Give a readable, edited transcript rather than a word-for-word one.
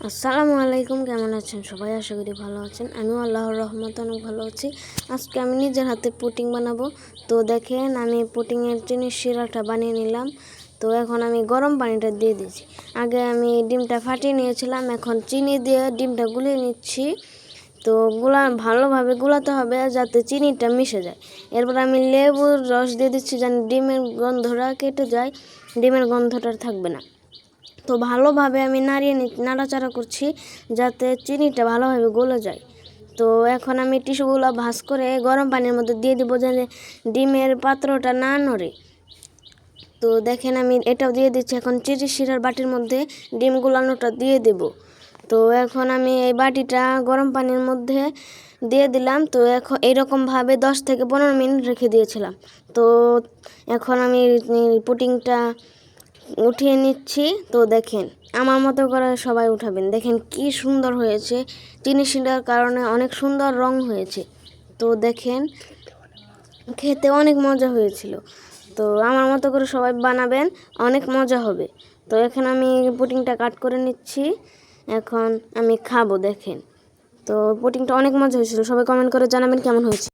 আসসালামু আলাইকুম, কেমন আছেন সবাই? আশা করি ভালো আছেন। আমিও আল্লাহর রহমতে অনেক ভালো আছি। আজকে আমি নিজের হাতে পুডিং বানাবো। তো দেখেন, আমি পুডিংয়ের চিনির শিরাটা বানিয়ে নিলাম। তো এখন আমি গরম পানিটা দিয়ে দিচ্ছি। আগে আমি ডিমটা ফাটিয়ে নিয়েছিলাম, এখন চিনি দিয়ে ডিমটা গুলিয়ে নিচ্ছি। তো ভালোভাবে গুলাতে হবে যাতে চিনিটা মিশে যায়। এরপর আমি লেবুর রস দিয়ে দিচ্ছি, যেন ডিমের গন্ধটা কেটে যায়, ডিমের গন্ধটা থাকবে না। তো ভালোভাবে আমি নাড়াচাড়া করছি যাতে চিনিটা ভালোভাবে গলে যায়। তো এখন আমি টিস্যুগুলো ভাঁজ করে গরম পানির মধ্যে দিয়ে দেবো, যাতে ডিমের পাত্রটা না নড়ে। তো দেখেন, আমি এটাও দিয়ে দিচ্ছি। এখন চিনি শিরার বাটির মধ্যে ডিম গুলানোটা দিয়ে দেব। তো এখন আমি এই বাটিটা গরম পানির মধ্যে দিয়ে দিলাম। তো এখন এইরকমভাবে 10 থেকে 15 মিনিট রেখে দিয়েছিলাম। তো এখন আমি পুডিংটা উঠিয়ে নিচ্ছি। তো দেখেন, আমার মতো করে সবাই উঠাবেন। দেখেন কি সুন্দর হয়েছে, চিনি শিরার কারণে অনেক সুন্দর রং হয়েছে। তো দেখেন, খেতে অনেক মজা হয়েছিল। তো আমার মতো করে সবাই বানাবেন, অনেক মজা হবে। তো এখন আমি পুডিংটা কাট করে নিচ্ছি, এখন আমি খাবো। দেখেন, তো পুডিংটা অনেক মজা হয়েছিল। সবাই কমেন্ট করে জানাবেন কেমন হয়েছে।